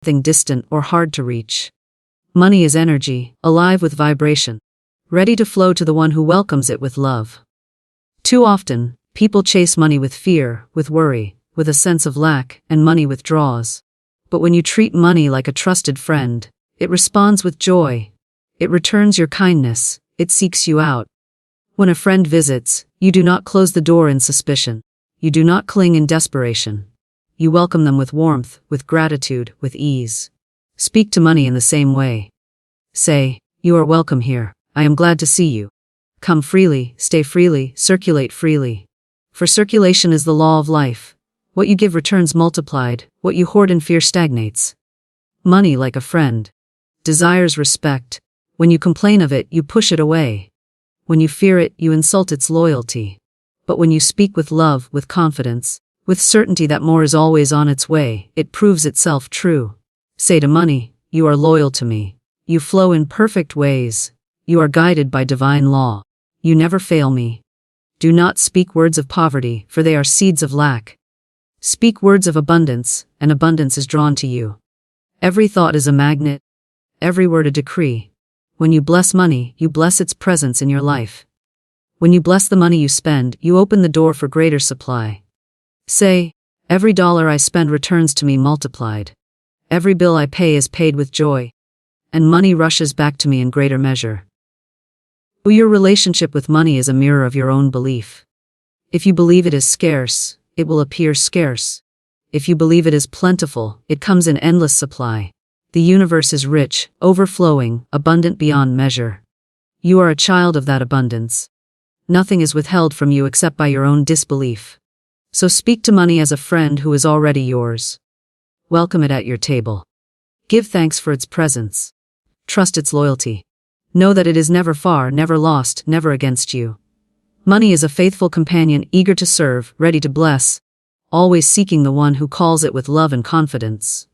something distant or hard to reach. Money is energy, alive with vibration, ready to flow to the one who welcomes it with love. Too often, people chase money with fear, with worry, with a sense of lack, and money withdraws. But when you treat money like a trusted friend, it responds with joy. It returns your kindness, it seeks you out. When a friend visits, you do not close the door in suspicion. You do not cling in desperation. You welcome them with warmth, with gratitude, with ease. Speak to money in the same way. Say, "You are welcome here. I am glad to see you. Come freely, stay freely, circulate freely." For circulation is the law of life. What you give returns multiplied, what you hoard in fear stagnates. Money, like a friend, desires respect. When you complain of it, you push it away. When you fear it, you insult its loyalty. But when you speak with love, with confidence, with certainty that more is always on its way, it proves itself true. Say to money, "You are loyal to me. You flow in perfect ways. You are guided by divine law. You never fail me." Do not speak words of poverty, for they are seeds of lack. Speak words of abundance, and abundance is drawn to you. Every thought is a magnet, every word a decree. When you bless money, you bless its presence in your life. When you bless the money you spend, you open the door for greater supply. Say, "Every dollar I spend returns to me multiplied. Every bill I pay is paid with joy. And money rushes back to me in greater measure." Your relationship with money is a mirror of your own belief. If you believe it is scarce, it will appear scarce. If you believe it is plentiful, it comes in endless supply. The universe is rich, overflowing, abundant beyond measure. You are a child of that abundance. Nothing is withheld from you except by your own disbelief. So speak to money as a friend who is already yours. Welcome it at your table. Give thanks for its presence. Trust its loyalty. Know that it is never far, never lost, never against you. Money is a faithful companion, eager to serve, ready to bless, always seeking the one who calls it with love and confidence.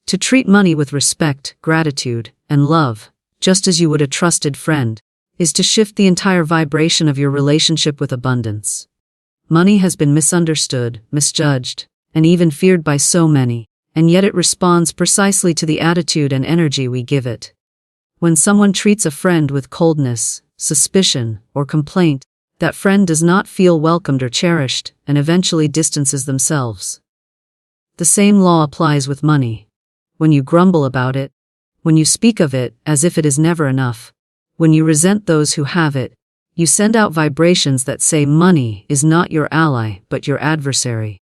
To treat money with respect, gratitude, and love, just as you would a trusted friend, is to shift the entire vibration of your relationship with abundance. Money has been misunderstood, misjudged, and even feared by so many, and yet it responds precisely to the attitude and energy we give it. When someone treats a friend with coldness, suspicion, or complaint, that friend does not feel welcomed or cherished, and eventually distances themselves. The same law applies with money. When you grumble about it, when you speak of it as if it is never enough, when you resent those who have it, you send out vibrations that say money is not your ally but your adversary.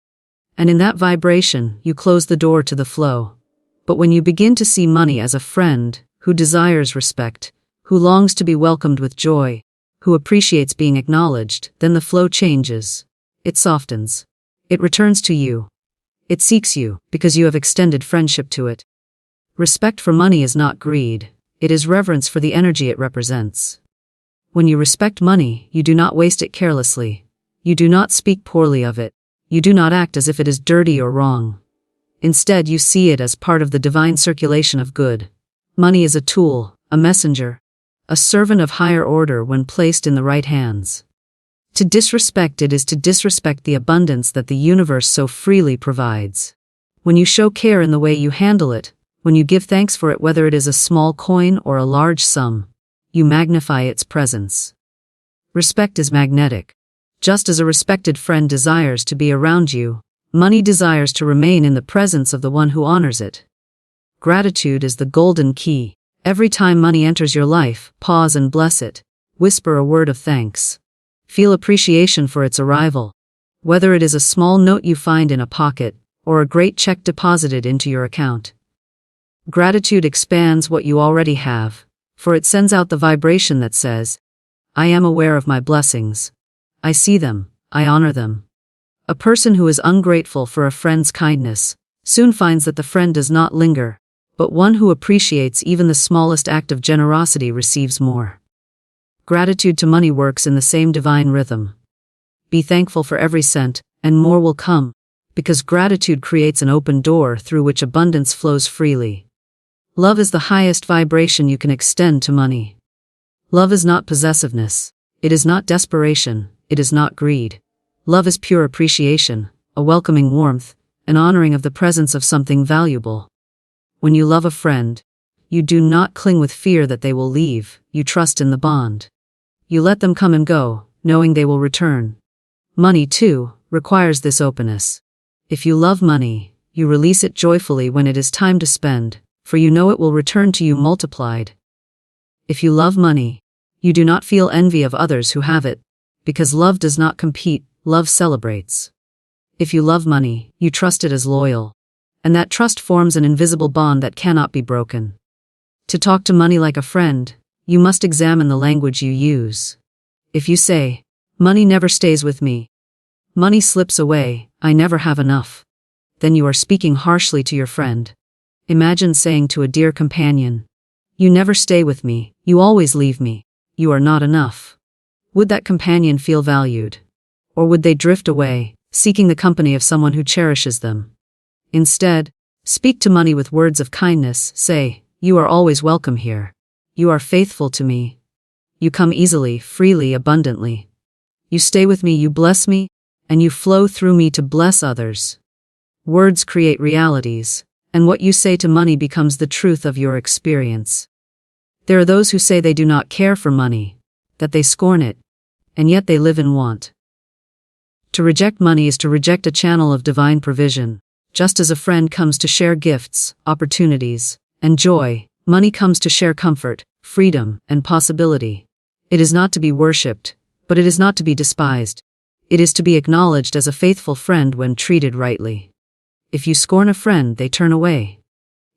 And in that vibration, you close the door to the flow. But when you begin to see money as a friend, who desires respect, who longs to be welcomed with joy, who appreciates being acknowledged, then the flow changes. It softens. It returns to you. It seeks you, because you have extended friendship to it. Respect for money is not greed, it is reverence for the energy it represents. When you respect money, you do not waste it carelessly. You do not speak poorly of it. You do not act as if it is dirty or wrong. Instead, you see it as part of the divine circulation of good. Money is a tool, a messenger, a servant of higher order when placed in the right hands. To disrespect it is to disrespect the abundance that the universe so freely provides. When you show care in the way you handle it, when you give thanks for it whether it is a small coin or a large sum, you magnify its presence. Respect is magnetic. Just as a respected friend desires to be around you, money desires to remain in the presence of the one who honors it. Gratitude is the golden key. Every time money enters your life, pause and bless it. Whisper a word of thanks. Feel appreciation for its arrival. Whether it is a small note you find in a pocket, or a great check deposited into your account. Gratitude expands what you already have, for it sends out the vibration that says, "I am aware of my blessings. I see them, I honor them." A person who is ungrateful for a friend's kindness soon finds that the friend does not linger, but one who appreciates even the smallest act of generosity receives more. Gratitude to money works in the same divine rhythm. Be thankful for every cent, and more will come, because gratitude creates an open door through which abundance flows freely. Love is the highest vibration you can extend to money. Love is not possessiveness. It is not desperation. It is not greed. Love is pure appreciation, a welcoming warmth, an honoring of the presence of something valuable. When you love a friend, you do not cling with fear that they will leave, you trust in the bond. You let them come and go, knowing they will return. Money, too, requires this openness. If you love money, you release it joyfully when it is time to spend, for you know it will return to you multiplied. If you love money, you do not feel envy of others who have it, because love does not compete, love celebrates. If you love money, you trust it as loyal, and that trust forms an invisible bond that cannot be broken. To talk to money like a friend, you must examine the language you use. If you say, "Money never stays with me. Money slips away, I never have enough," then you are speaking harshly to your friend. Imagine saying to a dear companion, "You never stay with me, you always leave me. You are not enough." Would that companion feel valued? Or would they drift away, seeking the company of someone who cherishes them? Instead, speak to money with words of kindness. Say, "You are always welcome here. You are faithful to me. You come easily, freely, abundantly. You stay with me, you bless me, and you flow through me to bless others." Words create realities, and what you say to money becomes the truth of your experience. There are those who say they do not care for money, that they scorn it, and yet they live in want. To reject money is to reject a channel of divine provision. Just as a friend comes to share gifts, opportunities, and joy, money comes to share comfort, freedom, and possibility. It is not to be worshipped, but it is not to be despised. It is to be acknowledged as a faithful friend when treated rightly. If you scorn a friend, they turn away.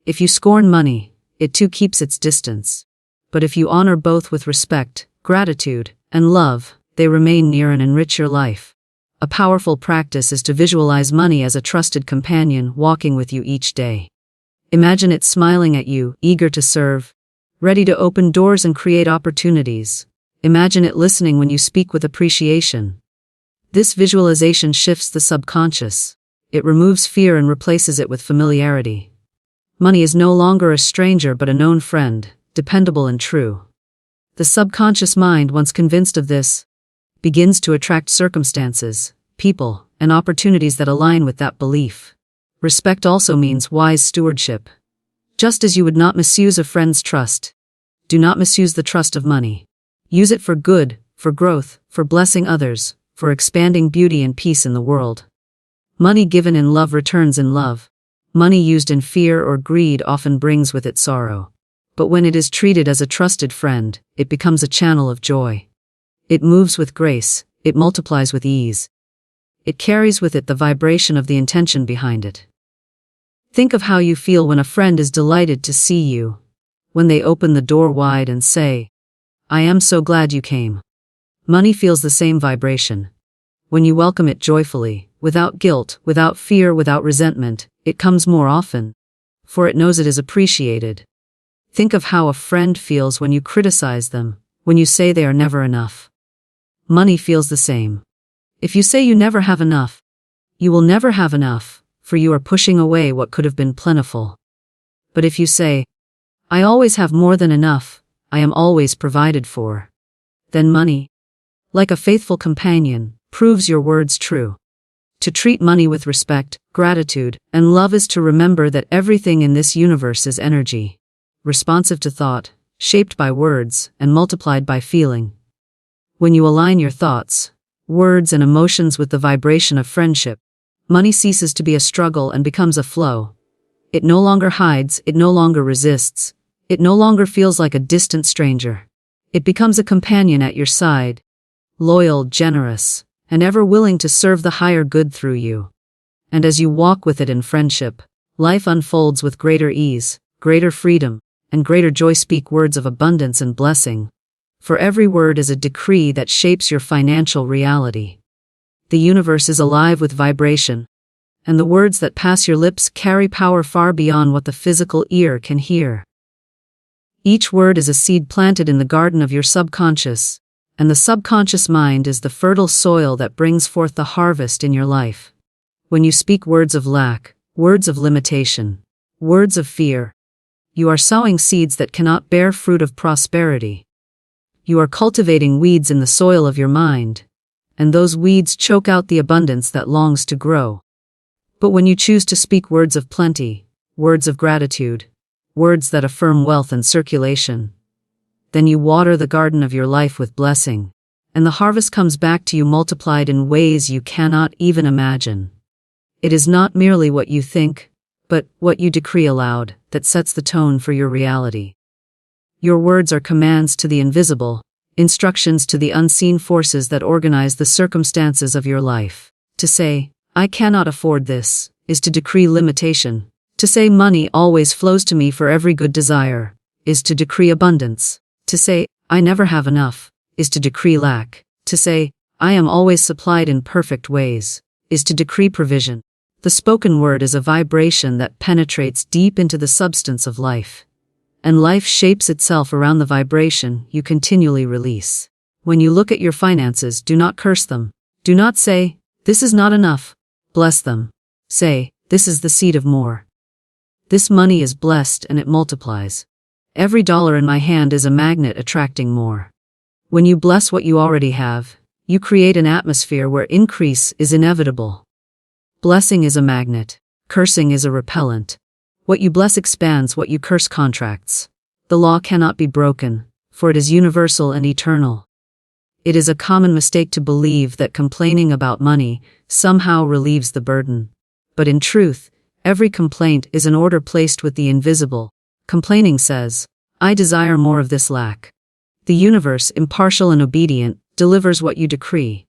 If you scorn money, it too keeps its distance. But if you honor both with respect, gratitude, and love, they remain near and enrich your life. A powerful practice is to visualize money as a trusted companion walking with you each day. Imagine it smiling at you, eager to serve, ready to open doors and create opportunities. Imagine it listening when you speak with appreciation. This visualization shifts the subconscious. It removes fear and replaces it with familiarity. Money is no longer a stranger but a known friend, dependable and true. The subconscious mind, once convinced of this, begins to attract circumstances, people, and opportunities that align with that belief. Respect also means wise stewardship. Just as you would not misuse a friend's trust, do not misuse the trust of money. Use it for good, for growth, for blessing others, for expanding beauty and peace in the world. Money given in love returns in love. Money used in fear or greed often brings with it sorrow. But when it is treated as a trusted friend, it becomes a channel of joy. It moves with grace, it multiplies with ease. It carries with it the vibration of the intention behind it. Think of how you feel when a friend is delighted to see you. When they open the door wide and say, "I am so glad you came." Money feels the same vibration. When you welcome it joyfully, without guilt, without fear, without resentment, it comes more often, for it knows it is appreciated. Think of how a friend feels when you criticize them, when you say they are never enough. Money feels the same. If you say you never have enough, you will never have enough, for you are pushing away what could have been plentiful. But if you say, "I always have more than enough, I am always provided for," then money, like a faithful companion, proves your words true. To treat money with respect, gratitude, and love is to remember that everything in this universe is energy, responsive to thought, shaped by words, and multiplied by feeling. When you align your thoughts, words, and emotions with the vibration of friendship, money ceases to be a struggle and becomes a flow. It no longer hides, it no longer resists, it no longer feels like a distant stranger. It becomes a companion at your side, loyal, generous, and ever willing to serve the higher good through you. And as you walk with it in friendship, life unfolds with greater ease, greater freedom, and greater joy. Speak words of abundance and blessing, for every word is a decree that shapes your financial reality. The universe is alive with vibration, and the words that pass your lips carry power far beyond what the physical ear can hear. Each word is a seed planted in the garden of your subconscious, and the subconscious mind is the fertile soil that brings forth the harvest in your life. When you speak words of lack, words of limitation, words of fear, you are sowing seeds that cannot bear fruit of prosperity. You are cultivating weeds in the soil of your mind, and those weeds choke out the abundance that longs to grow. But when you choose to speak words of plenty, words of gratitude, words that affirm wealth and circulation. Then you water the garden of your life with blessing, and the harvest comes back to you multiplied in ways you cannot even imagine. It is not merely what you think, but what you decree aloud, that sets the tone for your reality. Your words are commands to the invisible, instructions to the unseen forces that organize the circumstances of your life. To say, "I cannot afford this," is to decree limitation. To say money always flows to me for every good desire, is to decree abundance. To say, "I never have enough," is to decree lack. To say, "I am always supplied in perfect ways," is to decree provision. The spoken word is a vibration that penetrates deep into the substance of life. And life shapes itself around the vibration you continually release. When you look at your finances, do not curse them. Do not say, "This is not enough." Bless them. Say, "This is the seed of more. This money is blessed and it multiplies. Every dollar in my hand is a magnet attracting more." When you bless what you already have, you create an atmosphere where increase is inevitable. Blessing is a magnet. Cursing is a repellent. What you bless expands, what you curse contracts. The law cannot be broken, for it is universal and eternal. It is a common mistake to believe that complaining about money somehow relieves the burden. But in truth, every complaint is an order placed with the invisible. Complaining says, "I desire more of this lack." The universe, impartial and obedient, delivers what you decree.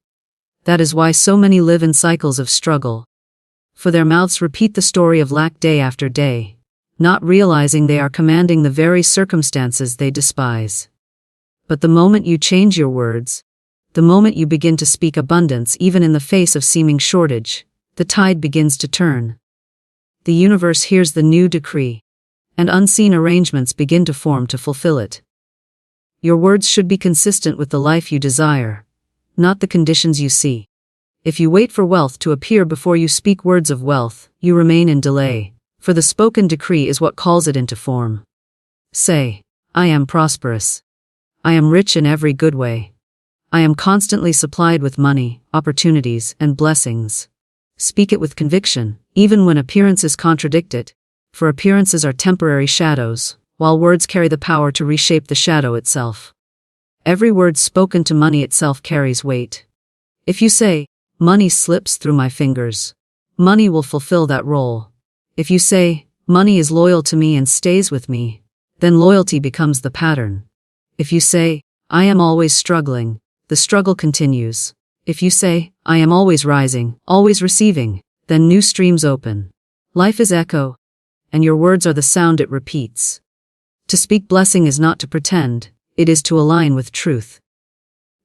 That is why so many live in cycles of struggle. For their mouths repeat the story of lack day after day, not realizing they are commanding the very circumstances they despise. But the moment you change your words, the moment you begin to speak abundance even in the face of seeming shortage, the tide begins to turn. The universe hears the new decree, and unseen arrangements begin to form to fulfill it. Your words should be consistent with the life you desire, not the conditions you see. If you wait for wealth to appear before you speak words of wealth, you remain in delay, for the spoken decree is what calls it into form. Say, "I am prosperous. I am rich in every good way. I am constantly supplied with money, opportunities, and blessings." Speak it with conviction, even when appearances contradict it, for appearances are temporary shadows, while words carry the power to reshape the shadow itself. Every word spoken to money itself carries weight. If you say, "Money slips through my fingers," money will fulfill that role. If you say, "Money is loyal to me and stays with me," then loyalty becomes the pattern. If you say, "I am always struggling," the struggle continues. If you say, "I am always rising, always receiving," then new streams open. Life is echo, and your words are the sound it repeats. To speak blessing is not to pretend, it is to align with truth.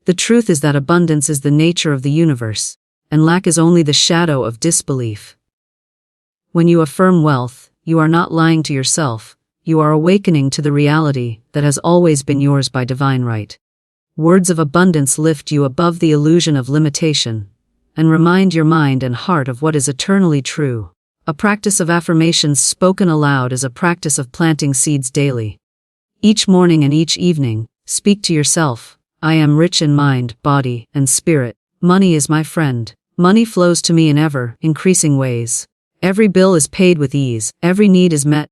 The truth is that abundance is the nature of the universe, and lack is only the shadow of disbelief. When you affirm wealth, you are not lying to yourself, you are awakening to the reality that has always been yours by divine right. Words of abundance lift you above the illusion of limitation, and remind your mind and heart of what is eternally true. A practice of affirmations spoken aloud is a practice of planting seeds daily. Each morning and each evening, speak to yourself, "I am rich in mind, body, and spirit. Money is my friend. Money flows to me in ever-increasing ways. Every bill is paid with ease, every need is met,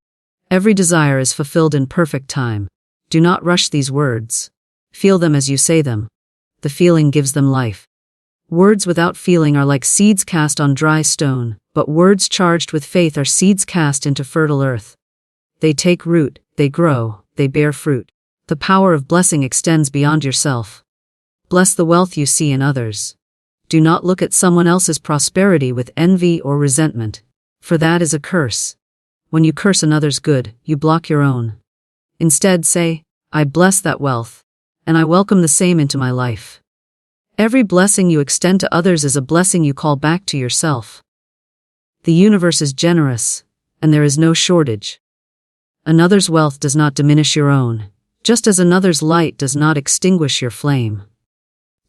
every desire is fulfilled in perfect time." Do not rush these words. Feel them as you say them. The feeling gives them life. Words without feeling are like seeds cast on dry stone, but words charged with faith are seeds cast into fertile earth. They take root, they grow, they bear fruit. The power of blessing extends beyond yourself. Bless the wealth you see in others. Do not look at someone else's prosperity with envy or resentment, for that is a curse. When you curse another's good, you block your own. Instead say, "I bless that wealth, and I welcome the same into my life." Every blessing you extend to others is a blessing you call back to yourself. The universe is generous, and there is no shortage. Another's wealth does not diminish your own, just as another's light does not extinguish your flame.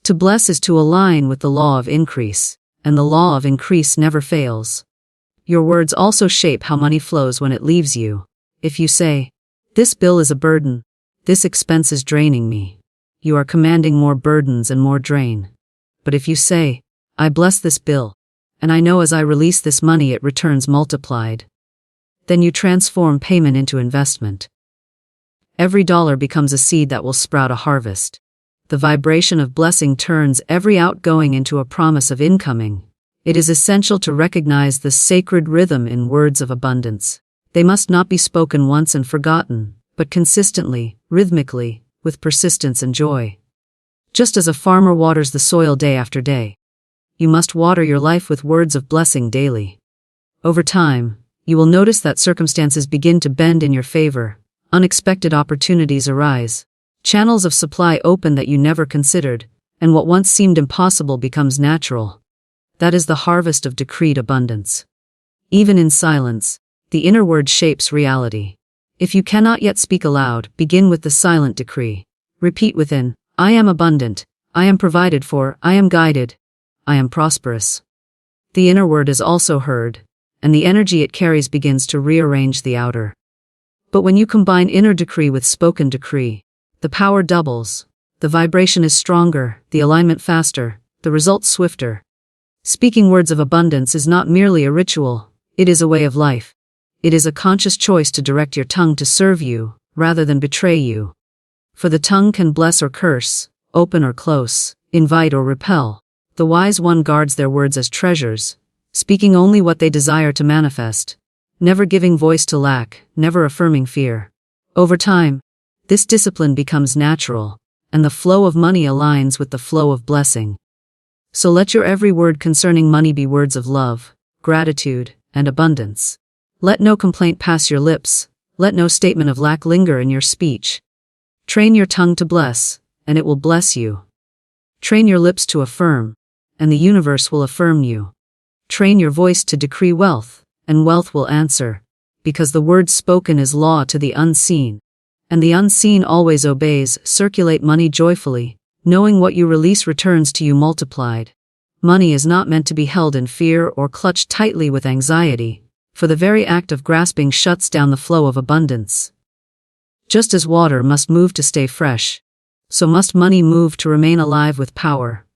To bless is to align with the law of increase, and the law of increase never fails. Your words also shape how money flows when it leaves you. If you say, "This bill is a burden, this expense is draining me," you are commanding more burdens and more drain. But if you say, "I bless this bill, and I know as I release this money it returns multiplied," Then you transform payment into investment. Every dollar becomes a seed that will sprout a harvest. The vibration of blessing turns every outgoing into a promise of incoming. It is essential to recognize the sacred rhythm in words of abundance. They must not be spoken once and forgotten, but consistently, rhythmically, with persistence and joy. Just as a farmer waters the soil day after day, you must water your life with words of blessing daily. Over time, you will notice that circumstances begin to bend in your favor, unexpected opportunities arise, channels of supply open that you never considered, and what once seemed impossible becomes natural. That is the harvest of decreed abundance. Even in silence, the inner word shapes reality. If you cannot yet speak aloud, begin with the silent decree. Repeat within, I am abundant, I am provided for, I am guided, I am prosperous. The inner word is also heard, and the energy it carries begins to rearrange the outer. But when you combine inner decree with spoken decree, the power doubles. The vibration is stronger, the alignment faster, the results swifter. Speaking words of abundance is not merely a ritual, it is a way of life. It is a conscious choice to direct your tongue to serve you, rather than betray you. For the tongue can bless or curse, open or close, invite or repel. The wise one guards their words as treasures, speaking only what they desire to manifest, never giving voice to lack, never affirming fear. Over time, this discipline becomes natural, and the flow of money aligns with the flow of blessing. So let your every word concerning money be words of love, gratitude, and abundance. Let no complaint pass your lips, let no statement of lack linger in your speech. Train your tongue to bless, and it will bless you. Train your lips to affirm, and the universe will affirm you. Train your voice to decree wealth, and wealth will answer, because the word spoken is law to the unseen. And the unseen always obeys. Circulate money joyfully, knowing what you release returns to you multiplied. Money is not meant to be held in fear or clutched tightly with anxiety, for the very act of grasping shuts down the flow of abundance. Just as water must move to stay fresh, so must money move to remain alive with power.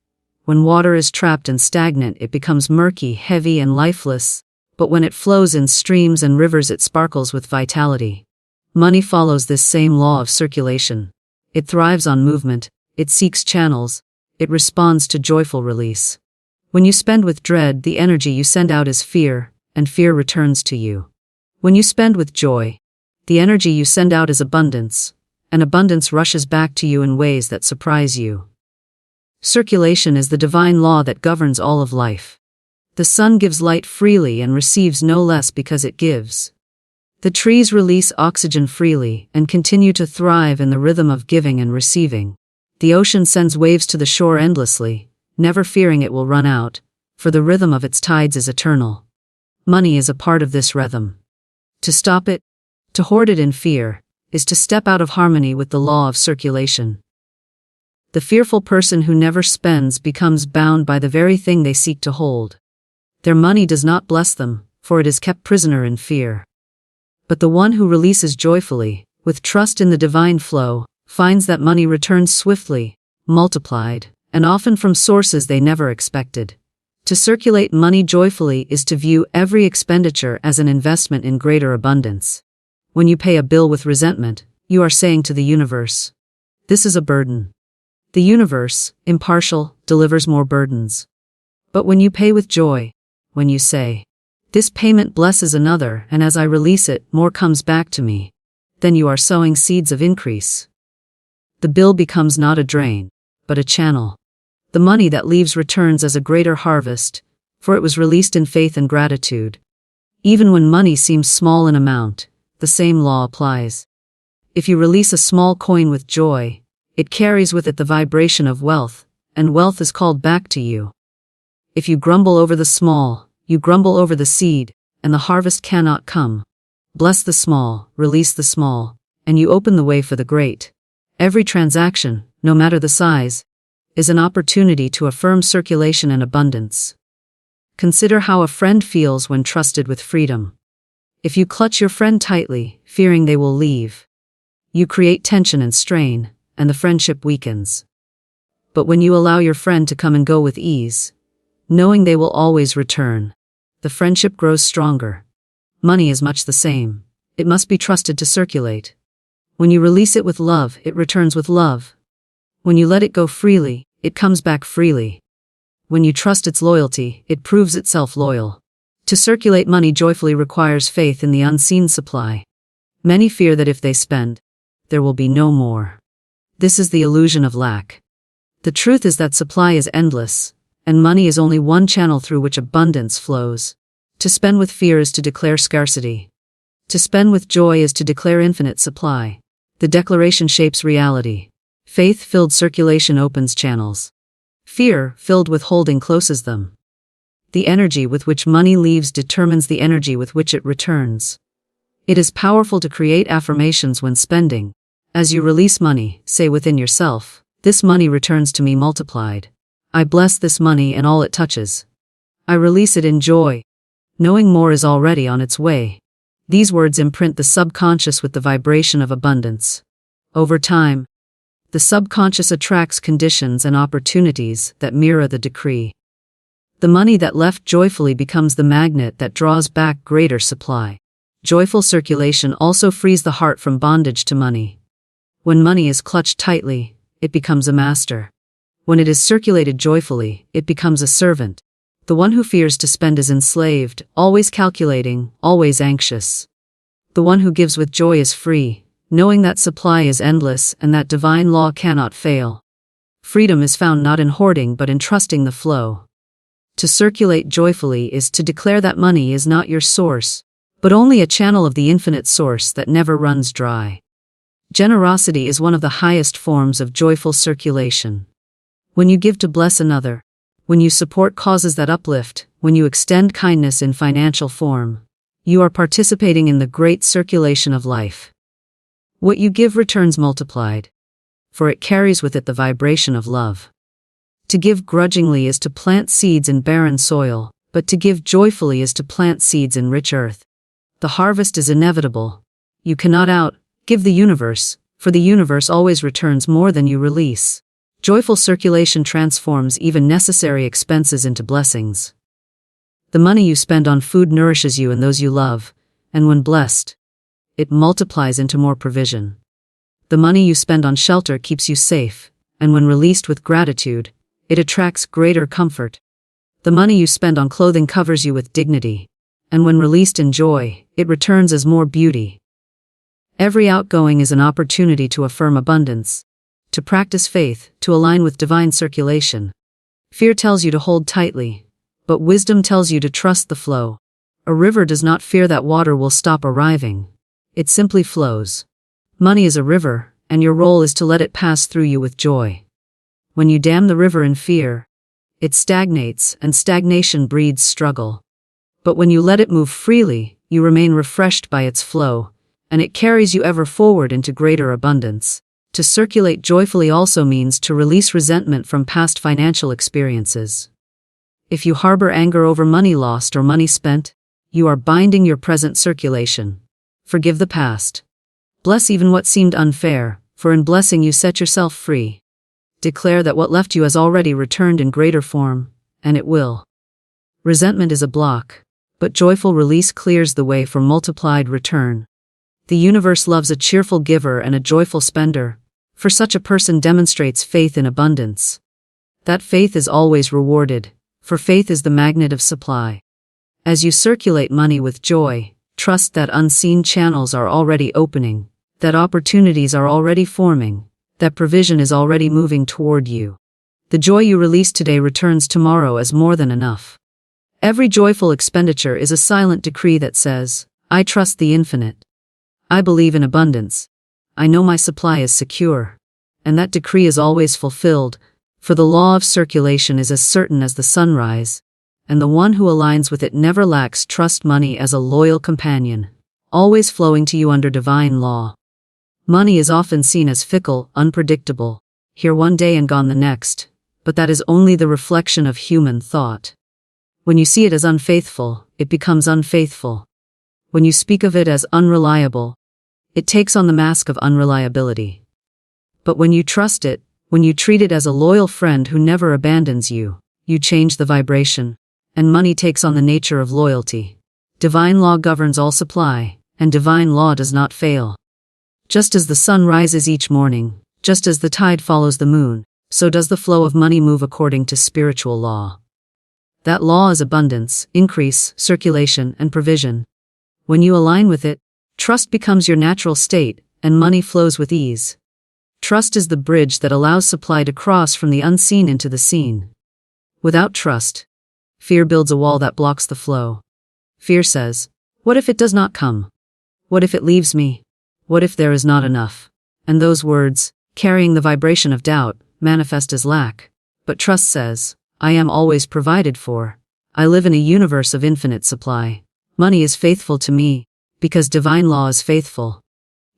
When water is trapped and stagnant, it becomes murky, heavy, and lifeless, but when it flows in streams and rivers, it sparkles with vitality. Money follows this same law of circulation. It thrives on movement, it seeks channels, it responds to joyful release. When you spend with dread, the energy you send out is fear, and fear returns to you. When you spend with joy, the energy you send out is abundance, and abundance rushes back to you in ways that surprise you. Circulation is the divine law that governs all of life. The sun gives light freely and receives no less because it gives. The trees release oxygen freely and continue to thrive in the rhythm of giving and receiving. The ocean sends waves to the shore endlessly, never fearing it will run out, for the rhythm of its tides is eternal. Money is a part of this rhythm. To stop it, to hoard it in fear, is to step out of harmony with the law of circulation. The fearful person who never spends becomes bound by the very thing they seek to hold. Their money does not bless them, for it is kept prisoner in fear. But the one who releases joyfully, with trust in the divine flow, finds that money returns swiftly, multiplied, and often from sources they never expected. To circulate money joyfully is to view every expenditure as an investment in greater abundance. When you pay a bill with resentment, you are saying to the universe, "This is a burden." The universe, impartial, delivers more burdens. But when you pay with joy, when you say, "This payment blesses another, and as I release it, more comes back to me," then you are sowing seeds of increase. The bill becomes not a drain, but a channel. The money that leaves returns as a greater harvest, for it was released in faith and gratitude. Even when money seems small in amount, the same law applies. If you release a small coin with joy, it carries with it the vibration of wealth, and wealth is called back to you. If you grumble over the small, you grumble over the seed, and the harvest cannot come. Bless the small, release the small, and you open the way for the great. Every transaction, no matter the size, is an opportunity to affirm circulation and abundance. Consider how a friend feels when trusted with freedom. If you clutch your friend tightly, fearing they will leave, you create tension and strain, and the friendship weakens. But when you allow your friend to come and go with ease, knowing they will always return, the friendship grows stronger. Money is much the same. It must be trusted to circulate. When you release it with love, it returns with love. When you let it go freely, it comes back freely. When you trust its loyalty, it proves itself loyal. To circulate money joyfully requires faith in the unseen supply. Many fear that if they spend, there will be no more. This is the illusion of lack. The truth is that supply is endless, and money is only one channel through which abundance flows. To spend with fear is to declare scarcity. To spend with joy is to declare infinite supply. The declaration shapes reality. Faith-filled circulation opens channels. Fear-filled withholding closes them. The energy with which money leaves determines the energy with which it returns. It is powerful to create affirmations when spending. As you release money, say within yourself, "This money returns to me multiplied. I bless this money and all it touches. I release it in joy, knowing more is already on its way." These words imprint the subconscious with the vibration of abundance. Over time, the subconscious attracts conditions and opportunities that mirror the decree. The money that left joyfully becomes the magnet that draws back greater supply. Joyful circulation also frees the heart from bondage to money. When money is clutched tightly, it becomes a master. When it is circulated joyfully, it becomes a servant. The one who fears to spend is enslaved, always calculating, always anxious. The one who gives with joy is free, knowing that supply is endless and that divine law cannot fail. Freedom is found not in hoarding but in trusting the flow. To circulate joyfully is to declare that money is not your source, but only a channel of the infinite source that never runs dry. Generosity is one of the highest forms of joyful circulation. When you give to bless another, when you support causes that uplift, when you extend kindness in financial form, you are participating in the great circulation of life. What you give returns multiplied, for it carries with it the vibration of love. To give grudgingly is to plant seeds in barren soil, but to give joyfully is to plant seeds in rich earth. The harvest is inevitable. You cannot outgive the universe, for the universe always returns more than you release. Joyful circulation transforms even necessary expenses into blessings. The money you spend on food nourishes you and those you love, and when blessed, it multiplies into more provision. The money you spend on shelter keeps you safe, and when released with gratitude, it attracts greater comfort. The money you spend on clothing covers you with dignity, and when released in joy, it returns as more beauty. Every outgoing is an opportunity to affirm abundance, to practice faith, to align with divine circulation. Fear tells you to hold tightly, but wisdom tells you to trust the flow. A river does not fear that water will stop arriving. It simply flows. Money is a river, and your role is to let it pass through you with joy. When you dam the river in fear, it stagnates, and stagnation breeds struggle. But when you let it move freely, you remain refreshed by its flow, and it carries you ever forward into greater abundance. To circulate joyfully also means to release resentment from past financial experiences. If you harbor anger over money lost or money spent, you are binding your present circulation. Forgive the past. Bless even what seemed unfair, for in blessing you set yourself free. Declare that what left you has already returned in greater form, and it will. Resentment is a block, but joyful release clears the way for multiplied return. The universe loves a cheerful giver and a joyful spender, for such a person demonstrates faith in abundance. That faith is always rewarded, for faith is the magnet of supply. As you circulate money with joy, trust that unseen channels are already opening, that opportunities are already forming, that provision is already moving toward you. The joy you release today returns tomorrow as more than enough. Every joyful expenditure is a silent decree that says, "I trust the infinite. I believe in abundance. I know my supply is secure." And that decree is always fulfilled, for the law of circulation is as certain as the sunrise, and the one who aligns with it never lacks. Trust money as a loyal companion, always flowing to you under divine law. Money is often seen as fickle, unpredictable, here one day and gone the next, but that is only the reflection of human thought. When you see it as unfaithful, it becomes unfaithful. When you speak of it as unreliable, it takes on the mask of unreliability. But when you trust it, when you treat it as a loyal friend who never abandons you, you change the vibration, and money takes on the nature of loyalty. Divine law governs all supply, and divine law does not fail. Just as the sun rises each morning, just as the tide follows the moon, so does the flow of money move according to spiritual law. That law is abundance, increase, circulation, and provision. When you align with it, trust becomes your natural state, and money flows with ease. Trust is the bridge that allows supply to cross from the unseen into the seen. Without trust, fear builds a wall that blocks the flow. Fear says, "What if it does not come? What if it leaves me? What if there is not enough?" And those words, carrying the vibration of doubt, manifest as lack. But trust says, "I am always provided for. I live in a universe of infinite supply. Money is faithful to me, because divine law is faithful."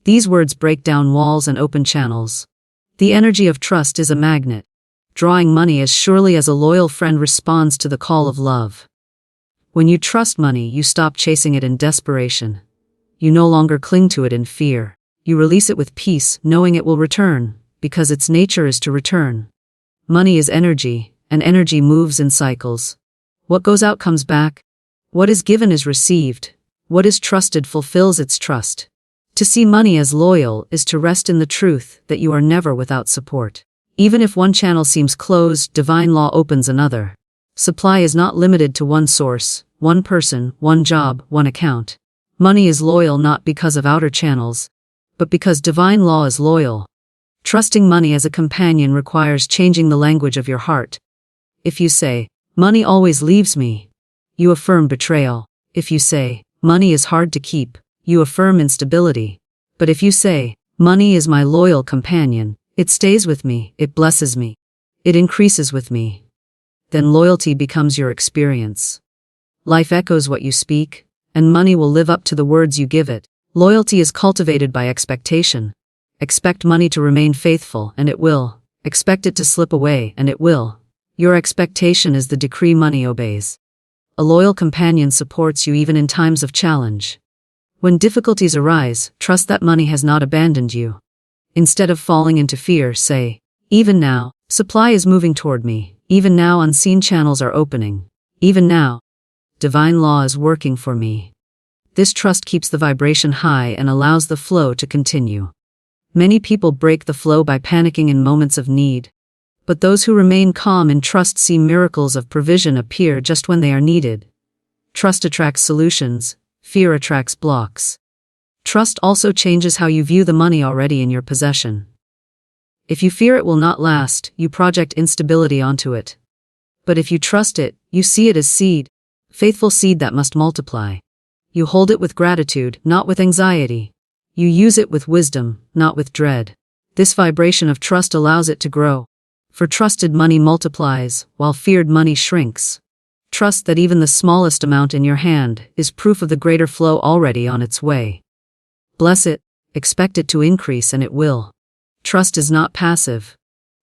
These words break down walls and open channels. The energy of trust is a magnet, drawing money as surely as a loyal friend responds to the call of love. When you trust money, you stop chasing it in desperation. You no longer cling to it in fear. You release it with peace, knowing it will return, because its nature is to return. Money is energy, and energy moves in cycles. What goes out comes back. What is given is received. What is trusted fulfills its trust. To see money as loyal is to rest in the truth that you are never without support. Even if one channel seems closed, divine law opens another. Supply is not limited to one source, one person, one job, one account. Money is loyal not because of outer channels, but because divine law is loyal. Trusting money as a companion requires changing the language of your heart. If you say, "Money always leaves me," you affirm betrayal. If you say, "Money is hard to keep," you affirm instability. But if you say, "Money is my loyal companion, it stays with me, it blesses me, it increases with me," then loyalty becomes your experience. Life echoes what you speak, and money will live up to the words you give it. Loyalty is cultivated by expectation. Expect money to remain faithful, and it will. Expect it to slip away, and it will. Your expectation is the decree money obeys. A loyal companion supports you even in times of challenge. When difficulties arise, trust that money has not abandoned you. Instead of falling into fear, say, "Even now, supply is moving toward me. Even now, unseen channels are opening. Even now, divine law is working for me." This trust keeps the vibration high and allows the flow to continue. Many people break the flow by panicking in moments of need. But those who remain calm in trust see miracles of provision appear just when they are needed. Trust attracts solutions, fear attracts blocks. Trust also changes how you view the money already in your possession. If you fear it will not last, you project instability onto it. But if you trust it, you see it as seed, faithful seed that must multiply. You hold it with gratitude, not with anxiety. You use it with wisdom, not with dread. This vibration of trust allows it to grow. For trusted money multiplies, while feared money shrinks. Trust that even the smallest amount in your hand is proof of the greater flow already on its way. Bless it, expect it to increase, and it will. Trust is not passive.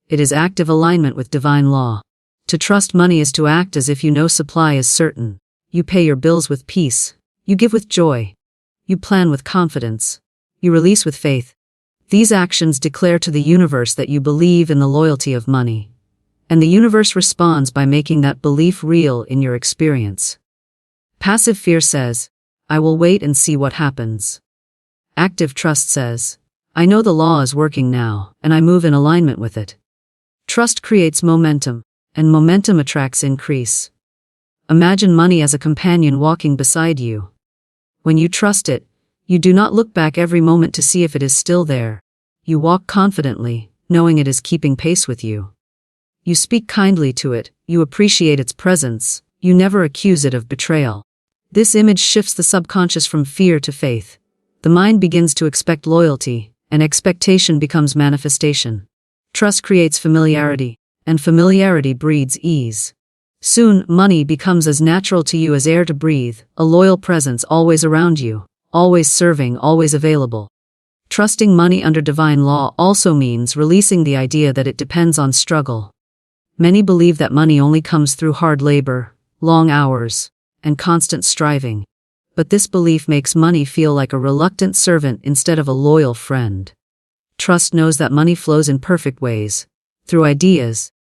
It is active alignment with divine law. To trust money is to act as if you know supply is certain. You pay your bills with peace. You give with joy. You plan with confidence. You release with faith. These actions declare to the universe that you believe in the loyalty of money. And the universe responds by making that belief real in your experience. Passive fear says, "I will wait and see what happens." Active trust says, "I know the law is working now, and I move in alignment with it." Trust creates momentum, and momentum attracts increase. Imagine money as a companion walking beside you. When you trust it, you do not look back every moment to see if it is still there. You walk confidently, knowing it is keeping pace with you. You speak kindly to it, you appreciate its presence, you never accuse it of betrayal. This image shifts the subconscious from fear to faith. The mind begins to expect loyalty, and expectation becomes manifestation. Trust creates familiarity, and familiarity breeds ease. Soon, money becomes as natural to you as air to breathe, a loyal presence always around you, always serving, always available. Trusting money under divine law also means releasing the idea that it depends on struggle. Many believe that money only comes through hard labor, long hours, and constant striving. But this belief makes money feel like a reluctant servant instead of a loyal friend. Trust knows that money flows in perfect ways, through ideas,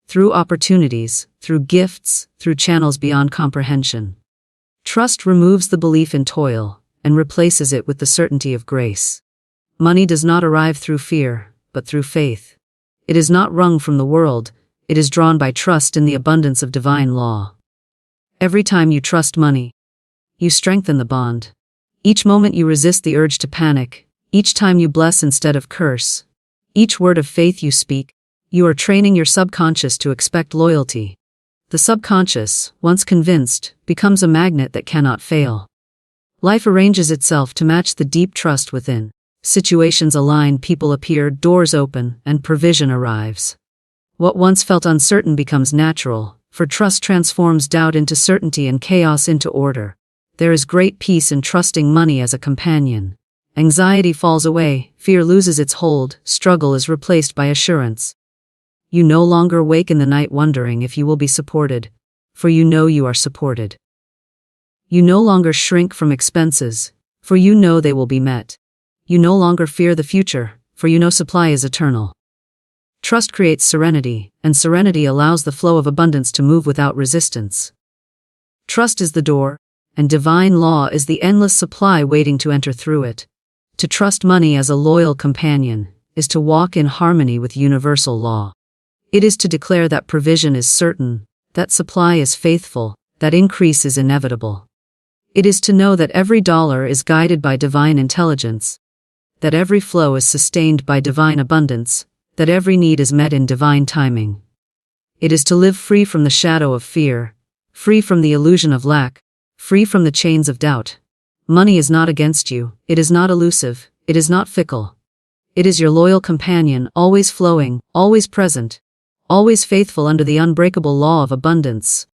through opportunities, through gifts, through channels beyond comprehension. Trust removes the belief in toil and replaces it with the certainty of grace. Money does not arrive through fear, but through faith. It is not wrung from the world, it is drawn by trust in the abundance of divine law. Every time you trust money, you strengthen the bond. Each moment you resist the urge to panic, each time you bless instead of curse, each word of faith you speak, you are training your subconscious to expect loyalty. The subconscious, once convinced, becomes a magnet that cannot fail. Life arranges itself to match the deep trust within. Situations align, people appear, doors open, and provision arrives. What once felt uncertain becomes natural, for trust transforms doubt into certainty and chaos into order. There is great peace in trusting money as a companion. Anxiety falls away, fear loses its hold, struggle is replaced by assurance. You no longer wake in the night wondering if you will be supported, for you know you are supported. You no longer shrink from expenses, for you know they will be met. You no longer fear the future, for you know supply is eternal. Trust creates serenity, and serenity allows the flow of abundance to move without resistance. Trust is the door, and divine law is the endless supply waiting to enter through it. To trust money as a loyal companion is to walk in harmony with universal law. It is to declare that provision is certain, that supply is faithful, that increase is inevitable. It is to know that every dollar is guided by divine intelligence, that every flow is sustained by divine abundance, that every need is met in divine timing. It is to live free from the shadow of fear, free from the illusion of lack, free from the chains of doubt. Money is not against you, it is not elusive, it is not fickle. It is your loyal companion, always flowing, always present, always faithful under the unbreakable law of abundance.